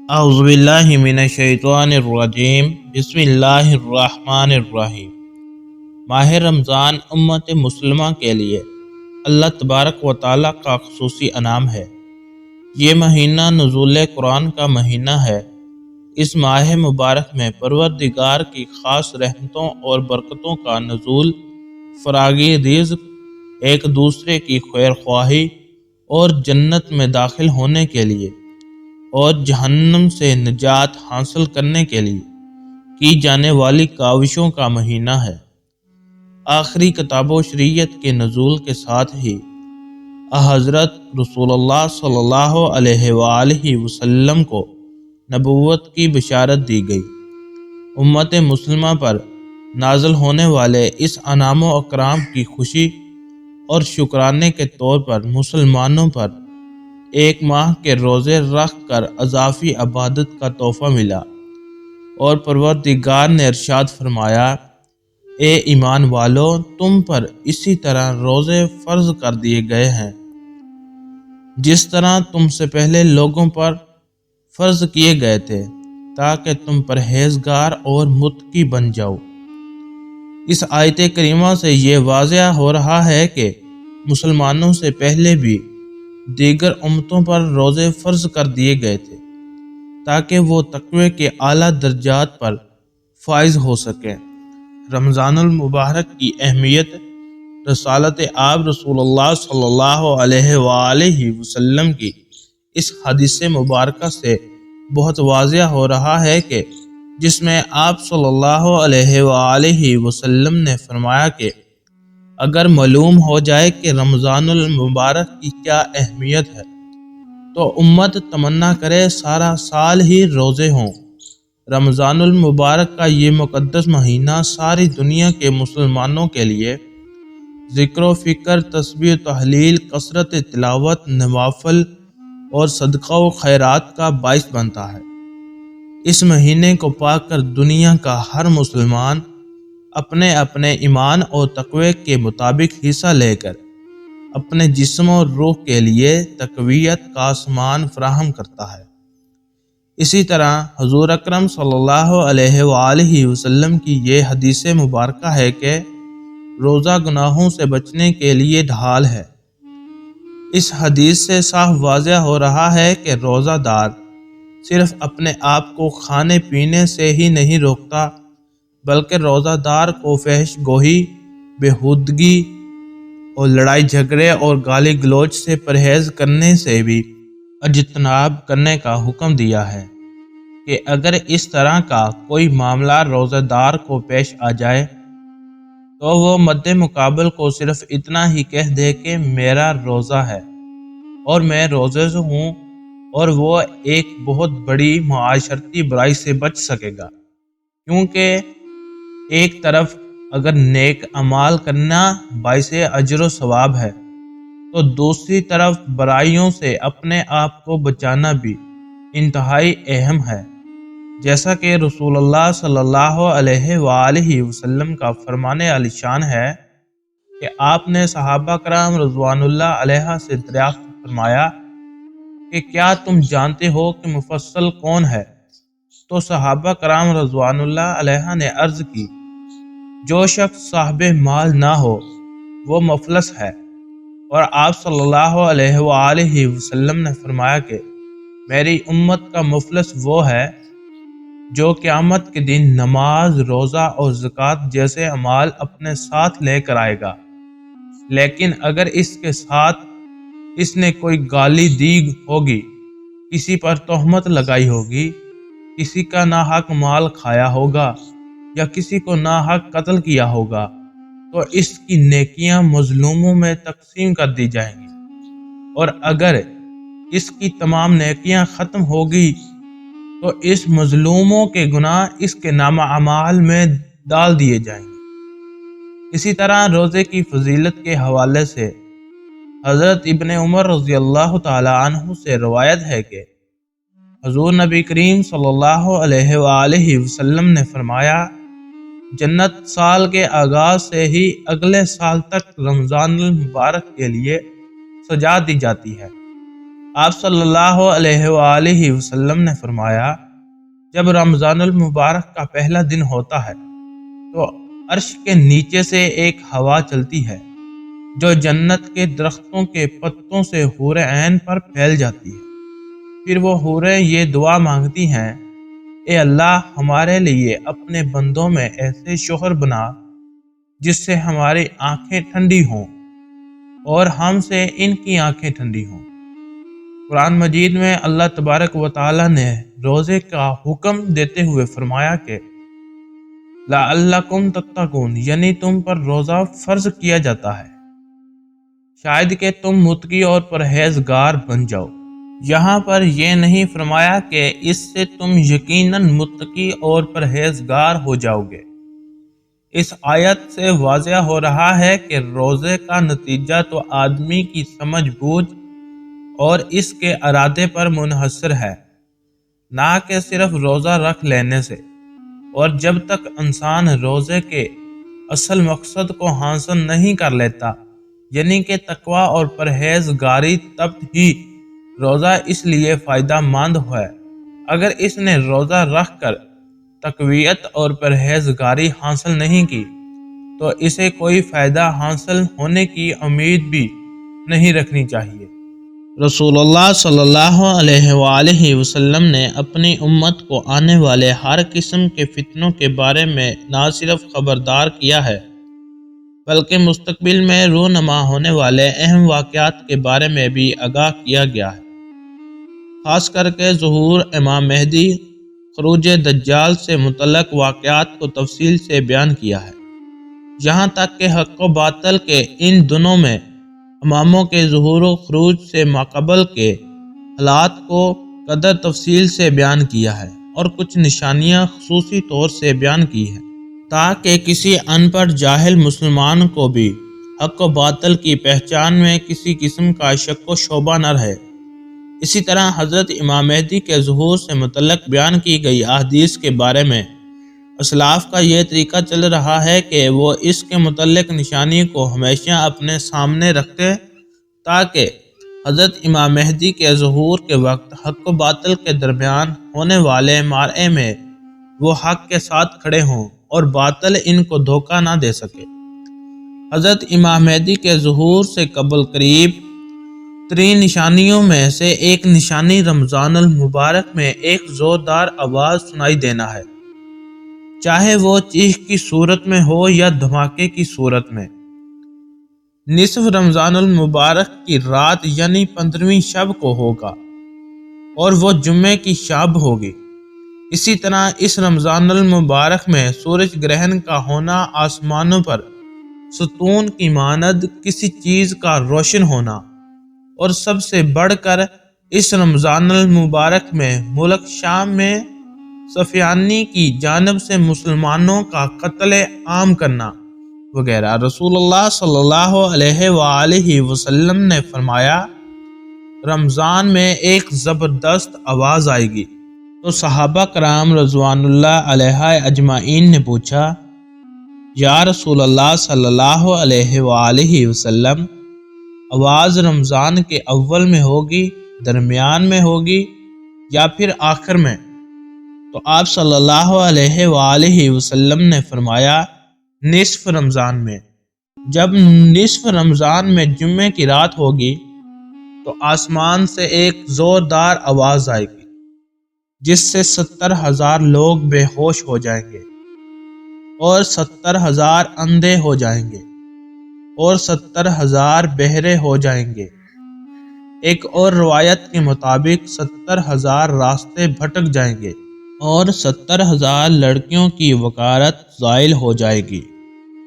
اعوذ باللہ من الشیطان الرجیم بسم اللہ الرحمن الرحیم۔ ماہ رمضان امت مسلمہ کے لیے اللہ تبارک و تعالیٰ کا خصوصی انعام ہے۔ یہ مہینہ نزول قرآن کا مہینہ ہے۔ اس ماہ مبارک میں پروردگار کی خاص رحمتوں اور برکتوں کا نزول، فراغی رزق، ایک دوسرے کی خیر خواہی اور جنت میں داخل ہونے کے لیے اور جہنم سے نجات حاصل کرنے کے لیے کی جانے والی کاوشوں کا مہینہ ہے۔ آخری کتاب و شریعت کے نزول کے ساتھ ہی حضرت رسول اللہ صلی اللہ علیہ وآلہ وسلم کو نبوت کی بشارت دی گئی۔ امت مسلمہ پر نازل ہونے والے اس انعام و اکرام کی خوشی اور شکرانے کے طور پر مسلمانوں پر ایک ماہ کے روزے رکھ کر اضافی عبادت کا تحفہ ملا، اور پروردگار نے ارشاد فرمایا، اے ایمان والو، تم پر اسی طرح روزے فرض کر دیے گئے ہیں جس طرح تم سے پہلے لوگوں پر فرض کیے گئے تھے، تاکہ تم پرہیزگار اور متقی بن جاؤ۔ اس آیت کریمہ سے یہ واضح ہو رہا ہے کہ مسلمانوں سے پہلے بھی دیگر امتوں پر روزے فرض کر دیے گئے تھے تاکہ وہ تقوی کے اعلیٰ درجات پر فائز ہو سکیں۔ رمضان المبارک کی اہمیت رسالت آپ رسول اللہ صلی اللہ علیہ وآلہ وسلم کی اس حدیث مبارکہ سے بہت واضح ہو رہا ہے کہ جس میں آپ صلی اللہ علیہ وآلہ وسلم نے فرمایا کہ اگر معلوم ہو جائے کہ رمضان المبارک کی کیا اہمیت ہے تو امت تمنا کرے سارا سال ہی روزے ہوں۔ رمضان المبارک کا یہ مقدس مہینہ ساری دنیا کے مسلمانوں کے لیے ذکر و فکر، تسبیح و تحلیل، کثرت تلاوت، نوافل اور صدقہ و خیرات کا باعث بنتا ہے۔ اس مہینے کو پا کر دنیا کا ہر مسلمان اپنے اپنے ایمان اور تقوی کے مطابق حصہ لے کر اپنے جسم اور روح کے لیے تقویت کا سامان فراہم کرتا ہے۔ اسی طرح حضور اکرم صلی اللہ علیہ وآلہ وسلم کی یہ حدیث مبارکہ ہے کہ روزہ گناہوں سے بچنے کے لیے ڈھال ہے۔ اس حدیث سے صاف واضح ہو رہا ہے کہ روزہ دار صرف اپنے آپ کو کھانے پینے سے ہی نہیں روکتا، بلکہ روزہ دار کو فحش گوئی، بےہودگی اور لڑائی جھگڑے اور گالی گلوچ سے پرہیز کرنے سے بھی اجتناب کرنے کا حکم دیا ہے کہ اگر اس طرح کا کوئی معاملہ روزہ دار کو پیش آ جائے تو وہ مد مقابل کو صرف اتنا ہی کہہ دے کہ میرا روزہ ہے اور میں روزے سے ہوں، اور وہ ایک بہت بڑی معاشرتی برائی سے بچ سکے گا، کیونکہ ایک طرف اگر نیک اعمال کرنا باعث اجر و ثواب ہے تو دوسری طرف برائیوں سے اپنے آپ کو بچانا بھی انتہائی اہم ہے، جیسا کہ رسول اللہ صلی اللہ علیہ وآلہ وسلم کا فرمان عالی شان ہے کہ آپ نے صحابہ کرام رضوان اللہ علیہ سے دریافت فرمایا کہ کیا تم جانتے ہو کہ مفصل کون ہے؟ تو صحابہ کرام رضوان اللہ علیہ نے عرض کی، جو شخص صاحب مال نہ ہو وہ مفلس ہے، اور آپ صلی اللہ علیہ وآلہ وسلم نے فرمایا کہ میری امت کا مفلس وہ ہے جو قیامت کے دن نماز، روزہ اور زکوٰۃ جیسے اعمال اپنے ساتھ لے کر آئے گا، لیکن اگر اس کے ساتھ اس نے کوئی گالی دی ہوگی، کسی پر تہمت لگائی ہوگی، کسی کا ناحق مال کھایا ہوگا یا کسی کو ناحق قتل کیا ہوگا، تو اس کی نیکیاں مظلوموں میں تقسیم کر دی جائیں گی، اور اگر اس کی تمام نیکیاں ختم ہوگی تو اس مظلوموں کے گناہ اس کے نامہ اعمال میں ڈال دیے جائیں گے۔ اسی طرح روزے کی فضیلت کے حوالے سے حضرت ابن عمر رضی اللہ تعالی عنہ سے روایت ہے کہ حضور نبی کریم صلی اللہ علیہ وآلہ وسلم نے فرمایا، جنت سال کے آغاز سے ہی اگلے سال تک رمضان المبارک کے لیے سجا دی جاتی ہے۔ آپ صلی اللہ علیہ وآلہ وسلم نے فرمایا، جب رمضان المبارک کا پہلا دن ہوتا ہے تو عرش کے نیچے سے ایک ہوا چلتی ہے جو جنت کے درختوں کے پتوں سے حور عین پر پھیل جاتی ہے۔ پھر وہ حوریں یہ دعا مانگتی ہیں، اے اللہ، ہمارے لیے اپنے بندوں میں ایسے شوہر بنا جس سے ہماری آنکھیں ٹھنڈی ہوں اور ہم سے ان کی آنکھیں ٹھنڈی ہوں۔ قرآن مجید میں اللہ تبارک و تعالی نے روزے کا حکم دیتے ہوئے فرمایا کہ لعلکم تتقون، یعنی تم پر روزہ فرض کیا جاتا ہے شاید کہ تم متقی اور پرہیزگار بن جاؤ۔ یہاں پر یہ نہیں فرمایا کہ اس سے تم یقیناً متقی اور پرہیزگار ہو جاؤ گے۔ اس آیت سے واضح ہو رہا ہے کہ روزے کا نتیجہ تو آدمی کی سمجھ بوجھ اور اس کے ارادے پر منحصر ہے، نہ کہ صرف روزہ رکھ لینے سے۔ اور جب تک انسان روزے کے اصل مقصد کو حاصل نہیں کر لیتا، یعنی کہ تقویٰ اور پرہیزگاری، تب ہی روزہ اس لیے فائدہ مند ہے۔ اگر اس نے روزہ رکھ کر تقویت اور پرہیزگاری حاصل نہیں کی تو اسے کوئی فائدہ حاصل ہونے کی امید بھی نہیں رکھنی چاہیے۔ رسول اللہ صلی اللہ علیہ وآلہ وسلم نے اپنی امت کو آنے والے ہر قسم کے فتنوں کے بارے میں نہ صرف خبردار کیا ہے بلکہ مستقبل میں رونما ہونے والے اہم واقعات کے بارے میں بھی آگاہ کیا گیا ہے، خاص کر کے ظہور امام مہدی، خروج دجال سے متعلق واقعات کو تفصیل سے بیان کیا ہے، یہاں تک کہ حق و باطل کے ان دنوں میں اماموں کے ظہور و خروج سے ماقبل کے حالات کو قدر تفصیل سے بیان کیا ہے اور کچھ نشانیاں خصوصی طور سے بیان کی ہیں تاکہ کسی ان پڑھ جاہل مسلمان کو بھی حق و باطل کی پہچان میں کسی قسم کا شک و شبہ نہ رہے۔ اسی طرح حضرت امام مہدی کے ظہور سے متعلق بیان کی گئی احادیث کے بارے میں اسلاف کا یہ طریقہ چل رہا ہے کہ وہ اس کے متعلق نشانی کو ہمیشہ اپنے سامنے رکھتے تاکہ حضرت امام مہدی کے ظہور کے وقت حق و باطل کے درمیان ہونے والے معرکے میں وہ حق کے ساتھ کھڑے ہوں اور باطل ان کو دھوکہ نہ دے سکے۔ حضرت امام مہدی کے ظہور سے قبل قریب ترین نشانیوں میں سے ایک نشانی رمضان المبارک میں ایک زوردار آواز سنائی دینا ہے، چاہے وہ چیخ کی صورت میں ہو یا دھماکے کی صورت میں۔ نصف رمضان المبارک کی رات یعنی 15ویں شب کو ہوگا اور وہ جمعے کی شب ہوگی۔ اسی طرح اس رمضان المبارک میں سورج گرہن کا ہونا، آسمانوں پر ستون کی مانند کسی چیز کا روشن ہونا، اور سب سے بڑھ کر اس رمضان المبارک میں ملک شام میں سفیانی کی جانب سے مسلمانوں کا قتل عام کرنا وغیرہ۔ رسول اللہ صلی اللہ علیہ وآلہ وسلم نے فرمایا، رمضان میں ایک زبردست آواز آئے گی۔ تو صحابہ کرام رضوان اللہ علیہ اجمعین نے پوچھا، یا رسول اللہ صلی اللہ علیہ وآلہ وسلم، آواز رمضان کے اول میں ہوگی، درمیان میں ہوگی یا پھر آخر میں؟ تو آپ صلی اللہ علیہ وآلہ وسلم نے فرمایا، نصف رمضان میں۔ جب نصف رمضان میں جمعے کی رات ہوگی تو آسمان سے ایک زوردار آواز آئے گی جس سے 70,000 لوگ بے ہوش ہو جائیں گے اور 70,000 اندھے ہو جائیں گے اور 70,000 بہرے ہو جائیں گے۔ ایک اور روایت کے مطابق 70,000 راستے بھٹک جائیں گے اور 70,000 لڑکیوں کی وقارت زائل ہو جائے گی۔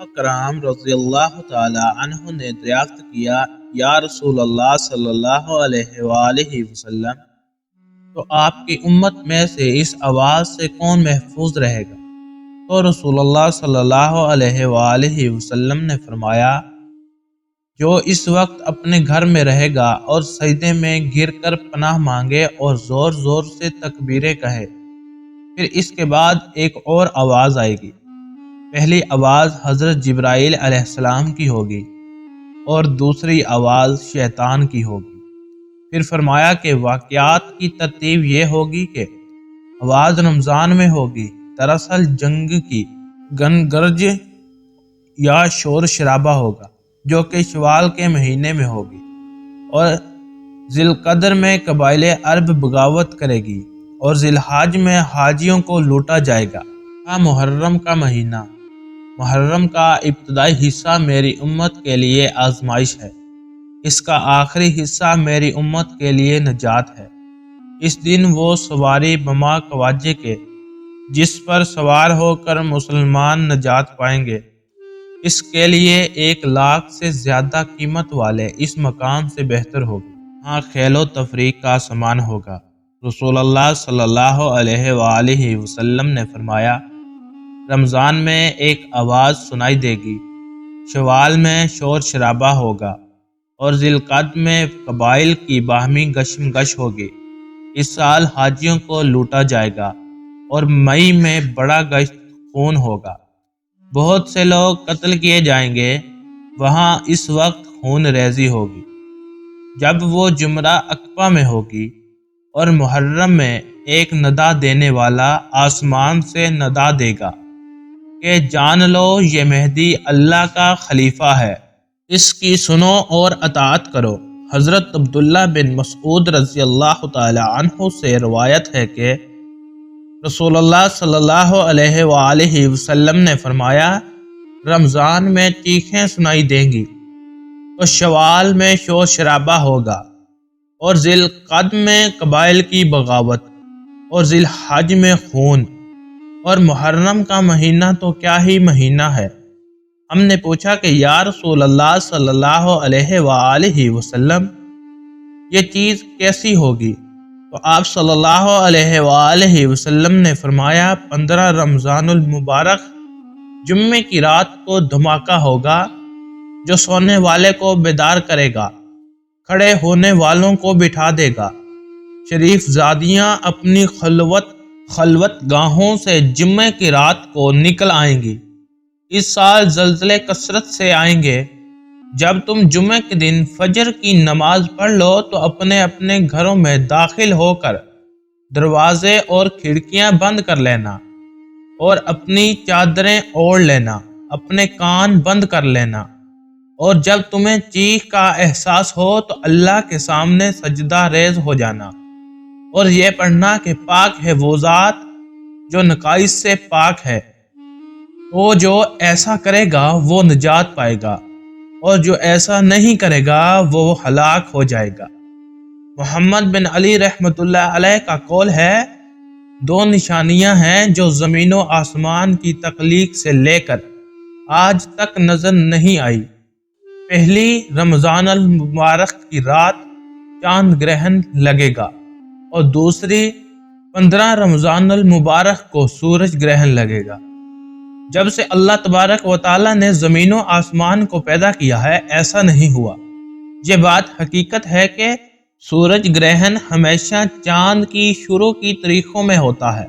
اکرام رضی اللہ تعالی عنہ نے دریافت کیا، یا رسول اللہ صلی اللہ علیہ وآلہ وسلم، تو آپ کی امت میں سے اس آواز سے کون محفوظ رہے گا؟ تو رسول اللہ صلی اللہ علیہ وآلہ وسلم نے فرمایا، جو اس وقت اپنے گھر میں رہے گا اور سجدے میں گر کر پناہ مانگے اور زور زور سے تکبیریں کہے۔ پھر اس کے بعد ایک اور آواز آئے گی۔ پہلی آواز حضرت جبرائیل علیہ السلام کی ہوگی اور دوسری آواز شیطان کی ہوگی۔ پھر فرمایا کہ واقعات کی ترتیب یہ ہوگی کہ آواز رمضان میں ہوگی، دراصل جنگ کی گنگرج یا شور شرابہ ہوگا جو کہ شوال کے مہینے میں ہوگی، اور ذی القدر میں قبائل عرب بغاوت کرے گی، اور ذی الحج میں حاجیوں کو لوٹا جائے گا۔ محرم کا مہینہ، محرم کا ابتدائی حصہ میری امت کے لیے آزمائش ہے، اس کا آخری حصہ میری امت کے لیے نجات ہے۔ اس دن وہ سواری بما خواجے کے جس پر سوار ہو کر مسلمان نجات پائیں گے، اس کے لیے 1,00,000 سے زیادہ قیمت والے اس مقام سے بہتر ہوگی۔ ہاں کھیل و تفریح کا سامان ہوگا۔ رسول اللہ صلی اللہ علیہ وآلہ وسلم نے فرمایا، رمضان میں ایک آواز سنائی دے گی، شوال میں شور شرابہ ہوگا، اور ذی القعدہ میں قبائل کی باہمی کشمکش ہوگی۔ اس سال حاجیوں کو لوٹا جائے گا، اور مئی میں بڑا گشت خون ہوگا، بہت سے لوگ قتل کیے جائیں گے۔ وہاں اس وقت خون ریزی ہوگی جب وہ جمرہ عقبہ میں ہوگی، اور محرم میں ایک ندا دینے والا آسمان سے ندا دے گا کہ جان لو یہ مہدی اللہ کا خلیفہ ہے، اس کی سنو اور اطاعت کرو۔ حضرت عبداللہ بن مسعود رضی اللہ تعالی عنہ سے روایت ہے کہ رسول اللہ صلی اللہ علیہ وآلہ وسلم نے فرمایا، رمضان میں چیخیں سنائی دیں گی تو شوال میں شور شرابہ ہوگا، اور ذی القعدہ میں قبائل کی بغاوت، اور ذی الحج میں خون، اور محرم کا مہینہ تو کیا ہی مہینہ ہے۔ ہم نے پوچھا کہ یا رسول اللہ صلی اللہ علیہ وآلہ وسلم، یہ چیز کیسی ہوگی؟ تو آپ صلی اللہ علیہ وآلہ وسلم نے فرمایا، 15 رمضان المبارک جمعے کی رات کو دھماکہ ہوگا جو سونے والے کو بیدار کرے گا، کھڑے ہونے والوں کو بٹھا دے گا۔ شریف زادیاں اپنی خلوت گاہوں سے جمعے کی رات کو نکل آئیں گی۔ اس سال زلزلے کثرت سے آئیں گے۔ جب تم جمعے کے دن فجر کی نماز پڑھ لو تو اپنے اپنے گھروں میں داخل ہو کر دروازے اور کھڑکیاں بند کر لینا، اور اپنی چادریں اوڑھ لینا، اپنے کان بند کر لینا، اور جب تمہیں چیخ کا احساس ہو تو اللہ کے سامنے سجدہ ریز ہو جانا، اور یہ پڑھنا کہ پاک ہے وہ ذات جو نقائص سے پاک ہے، تو جو ایسا کرے گا وہ نجات پائے گا، اور جو ایسا نہیں کرے گا وہ ہلاک ہو جائے گا۔ محمد بن علی رحمۃ اللہ علیہ کا قول ہے، 2 نشانیاں ہیں جو زمین و آسمان کی تخلیق سے لے کر آج تک نظر نہیں آئی۔ پہلی، رمضان المبارک کی رات چاند گرہن لگے گا، اور دوسری 15 رمضان المبارک کو سورج گرہن لگے گا۔ جب سے اللہ تبارک و تعالیٰ نے زمین و آسمان کو پیدا کیا ہے ایسا نہیں ہوا۔ یہ بات حقیقت ہے کہ سورج گرہن ہمیشہ چاند کی شروع کی تاریخوں میں ہوتا ہے،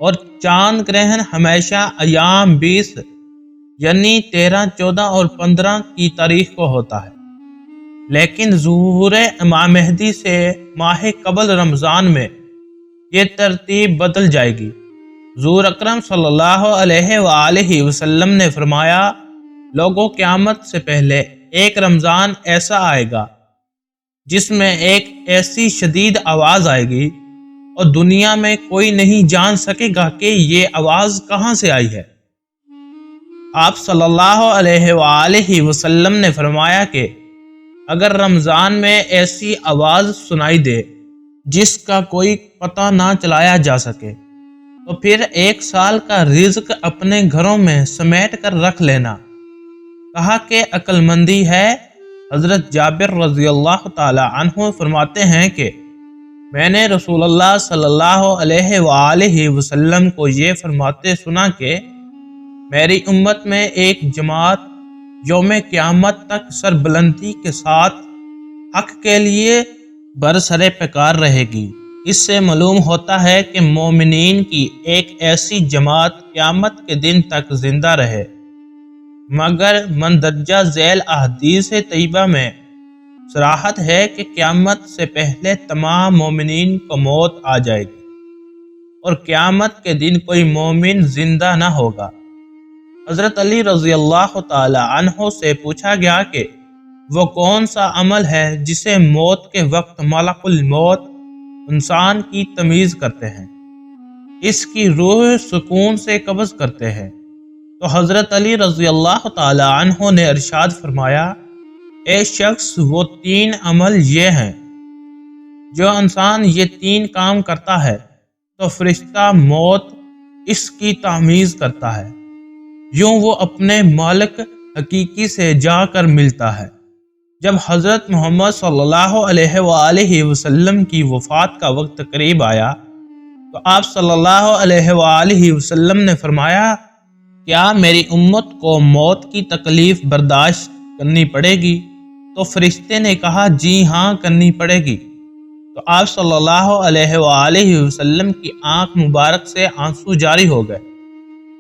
اور چاند گرہن ہمیشہ ایام 20 یعنی 13، 14 اور 15 کی تاریخ کو ہوتا ہے، لیکن ظہور امام مہدی سے ماہ قبل رمضان میں یہ ترتیب بدل جائے گی۔ حضور اکرم صلی اللہ علیہ وآلہ وسلم نے فرمایا، لوگوں قیامت سے پہلے ایک رمضان ایسا آئے گا جس میں ایک ایسی شدید آواز آئے گی اور دنیا میں کوئی نہیں جان سکے گا کہ یہ آواز کہاں سے آئی ہے۔ آپ صلی اللہ علیہ وآلہ وسلم نے فرمایا کہ اگر رمضان میں ایسی آواز سنائی دے جس کا کوئی پتہ نہ چلایا جا سکے تو پھر 1 سال کا رزق اپنے گھروں میں سمیٹ کر رکھ لینا۔ کہا کہ عقل مندی ہے۔ حضرت جابر رضی اللہ تعالی عنہ فرماتے ہیں کہ میں نے رسول اللہ صلی اللہ علیہ وآلہ وسلم کو یہ فرماتے سنا کہ میری امت میں ایک جماعت یوم قیامت تک سربلندی کے ساتھ حق کے لیے برسر پیکار رہے گی۔ اس سے معلوم ہوتا ہے کہ مومنین کی ایک ایسی جماعت قیامت کے دن تک زندہ رہے، مگر مندرجہ ذیل احادیث طیبہ میں صراحت ہے کہ قیامت سے پہلے تمام مومنین کو موت آ جائے گی اور قیامت کے دن کوئی مومن زندہ نہ ہوگا۔ حضرت علی رضی اللہ تعالی عنہ سے پوچھا گیا کہ وہ کون سا عمل ہے جسے موت کے وقت ملک الموت انسان کی تمیز کرتے ہیں، اس کی روح سکون سے قبض کرتے ہیں؟ تو حضرت علی رضی اللہ تعالی عنہ نے ارشاد فرمایا، اے شخص، وہ 3 عمل یہ ہیں، جو انسان یہ 3 کام کرتا ہے تو فرشتہ موت اس کی تمیز کرتا ہے، یوں وہ اپنے مالک حقیقی سے جا کر ملتا ہے۔ جب حضرت محمد صلی اللہ علیہ وآلہ وسلم کی وفات کا وقت قریب آیا تو آپ صلی اللہ علیہ وآلہ وسلم نے فرمایا، کیا میری امت کو موت کی تکلیف برداشت کرنی پڑے گی؟ تو فرشتے نے کہا، جی ہاں، کرنی پڑے گی۔ تو آپ صلی اللہ علیہ وآلہ وسلم کی آنکھ مبارک سے آنسو جاری ہو گئے۔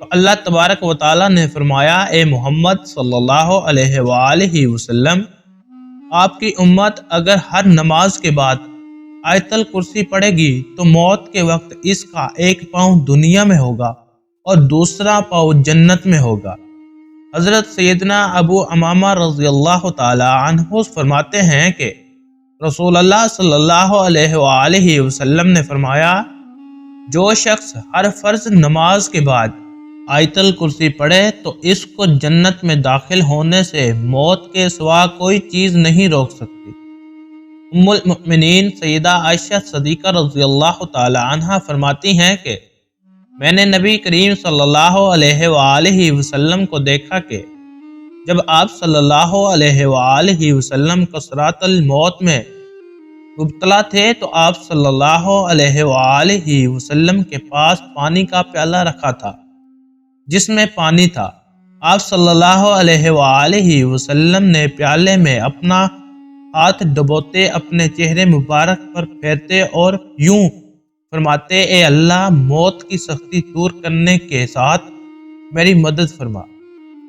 تو اللہ تبارک و تعالیٰ نے فرمایا، اے محمد صلی اللہ علیہ وآلہ وسلم، آپ کی امت اگر ہر نماز کے بعد آیت الکرسی پڑھے گی تو موت کے وقت اس کا ایک پاؤں دنیا میں ہوگا اور دوسرا پاؤں جنت میں ہوگا۔ حضرت سیدنا ابو امامہ رضی اللہ تعالی عنہ فرماتے ہیں کہ رسول اللہ صلی اللہ علیہ وآلہ وسلم نے فرمایا، جو شخص ہر فرض نماز کے بعد آیت الکرسی پڑھے تو اس کو جنت میں داخل ہونے سے موت کے سوا کوئی چیز نہیں روک سکتی۔ ام المؤمنین سیدہ عائشہ صدیقہ رضی اللہ تعالی عنہ فرماتی ہیں کہ میں نے نبی کریم صلی اللہ علیہ وآلہ وسلم کو دیکھا کہ جب آپ صلی اللہ علیہ وآلہ وسلم کسرات الموت میں مبتلا تھے تو آپ صلی اللہ علیہ وآلہ وسلم کے پاس پانی کا پیالہ رکھا تھا جس میں پانی تھا۔ آپ صلی اللہ علیہ وآلہ وسلم نے پیالے میں اپنا ہاتھ ڈبوتے اپنے چہرے مبارک پر پھیرتے اور یوں فرماتے، اے اللہ، موت کی سختی دور کرنے کے ساتھ میری مدد فرما۔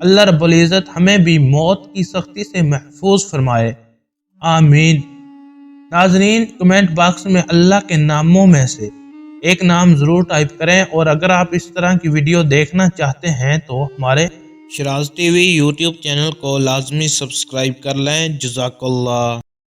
اللہ رب العزت ہمیں بھی موت کی سختی سے محفوظ فرمائے، آمین۔ ناظرین، کمنٹ باکس میں اللہ کے ناموں میں سے ایک نام ضرور ٹائپ کریں، اور اگر آپ اس طرح کی ویڈیو دیکھنا چاہتے ہیں تو ہمارے Shiraz T V YouTube channel کو لازمی سبسکرائب کر لیں۔ جزاک اللہ۔